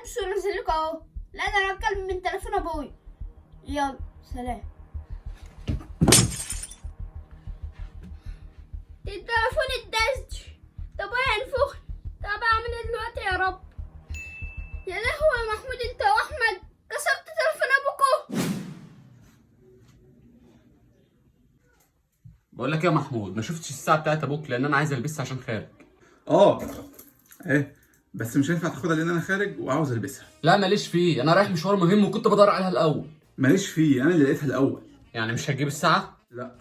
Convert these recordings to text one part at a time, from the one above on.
هلبس ونزل لكم اهو. لا ده انا بتكلم من تليفون ابوي. يلا سلام. التليفون اتدش. طب هينفخ. طب اعمل ايه دلوقتي يا رب؟ يا لهوي يا محمود انت واحمد كسرت تليفون ابوكو. بقول لك يا محمود، ما شفتش الساعه بتاعت ابوك لان انا عايز البسها عشان خارج. ايه بس مش هينفع تاخدها لان انا خارج وعاوز البسها. لا ماليش فيه، انا رايح مشوار مهم وكنت بدور عليها الاول. ماليش فيه، انا اللي لقيتها الاول. يعني مش هتجيب الساعه؟ لا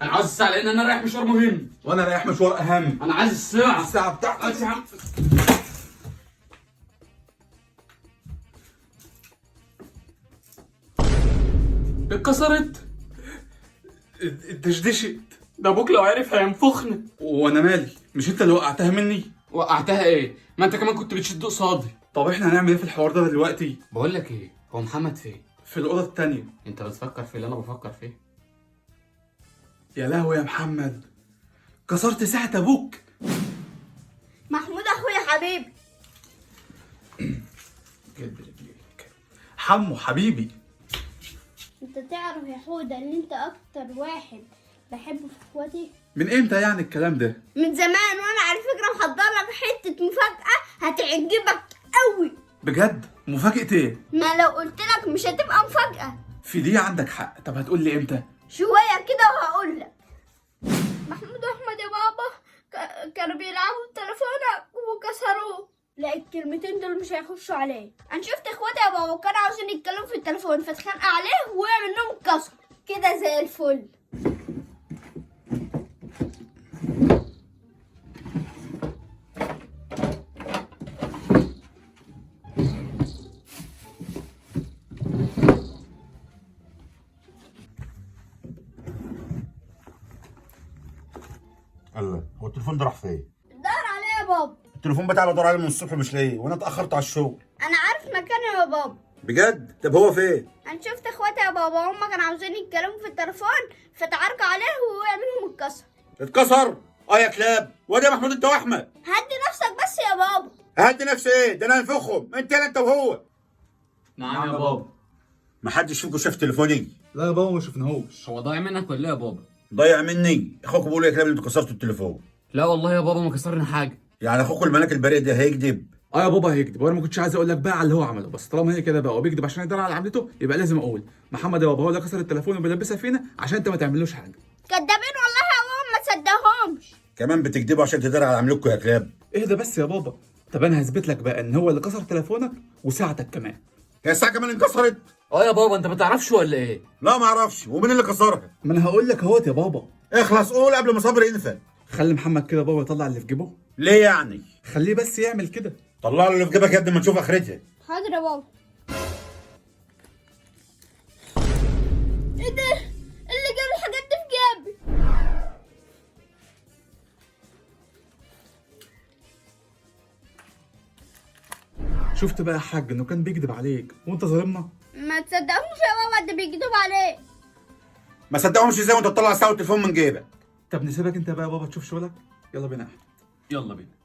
انا عاوز الساعه لان انا رايح مشوار مهم. وانا رايح مشوار اهم. انا عايز الساعه. الساعه بتاعتك يا عم. اتكسرت. اتدشدشت. ده ابوك لو عرف هينفخني. وانا مالي؟ مش انت اللي وقعتها مني؟ وقعتها ايه؟ ما انت كمان كنت بتشد قصادي. طب احنا هنعمل ايه في الحوار ده دلوقتي؟ بقول لك ايه، هو محمد فين؟ في الاوضه التانية. انت بتفكر في اللي انا بفكر فيه؟ يا لهوي يا محمد، كسرت ساعه ابوك. محمود اخويا حبيبي. جد رجليك حمو حبيبي. انت تعرف يا حوده ان انت اكتر واحد بحبه في اخواتي؟ من امتى يعني الكلام ده؟ من زمان، وانا على فكره محضر لك حته مفاجاه هتعجبك قوي. بجد؟ مفاجأة ايه؟ ما لو قلت لك مش هتبقى مفاجاه. في دي عندك حق. طب هتقول لي امتى؟ شويه كده وهقول لك. محمود واحمد يا بابا كانوا بيلعبوا بتليفونك وكسروه. لا الكلمتين دول مش هيخشوا عليه. انا شفت اخواتي يا بابا كانوا عاوزين يتكلموا في التليفون فاتخانقوا عليه ووقع منهم اتكسر كده زي الفل. الله، هو التليفون ده راح فين؟ دور عليه يا بابا. التليفون بتاعي بدور عليه من الصبح مش لاقيه وانا اتاخرت على الشغل. انا عارف مكانه يا بابا. بجد؟ طب هو فين؟ انا شفت اخواتي يا بابا هما كانوا عاوزين يتكلموا في التليفون فتعاركوا عليه ووقع منهم اتكسر. اتكسر؟ اه يا كلاب، وادي يا محمود انت واحمد. هدي نفسك بس يا بابا. هدي نفسي ايه؟ ده انا هنفخهم، انت وهو. نعم يا بابا. محدش فيكم شاف تليفوني؟ لا يا بابا ما شفناهوش. هو ضايع منك ولا ايه يا بابا؟ ضيع مني. اخوكم بيقول يا كلاب انتوا كسرتوا التليفون. لا والله يا بابا ما كسرنا حاجه. يعني اخوكم الملاك البريء ده هيكذب؟ اه يا بابا هيكذب، وانا ما كنتش عايز اقول لك بقى على اللي هو عمله، بس طالما هي كده بقى وبيكذب عشان يدار على عملته يبقى لازم اقول محمد يا بابا هو اللي كسر التليفون وبيلبسها فينا عشان انت ما تعملوش حاجه. كدابين والله يا بابا ما تصدقهمش. كمان بتكذبوا عشان تدار على عملكم يا كلاب. اهدى بس يا بابا. طب انا هثبت لك بقى ان هو اللي كسر تليفونك وساعتك كمان. هي الساعه كمان انكسرت؟ اه يا بابا انت ما تعرفش ولا ايه؟ لا ما اعرفش. ومين اللي كسرها؟ ما انا هقول لك اهوت يا بابا. اخلص قول قبل ما صبري ينفد. خلي محمد كده بابا يطلع اللي في جيبه. ليه يعني؟ خليه بس يعمل كده. طلع له اللي في جيبك يا ابني ما نشوف اخرتها. حاضر يا بابا. ايه ده؟ اللي جاب الحاجات دي في جيبي؟ شفت بقى يا حاج انه كان بيكذب عليك وانت ظالمنا. ما تصدقهمش يا بابا ده بيكذبوا عليه. ما صدقهمش ازاي وانت تطلع ساعه التليفون من جيبك؟ طب نسيبك انت بقى يا بابا تشوف شغلك. يلا بينا يا احمد. يلا بينا.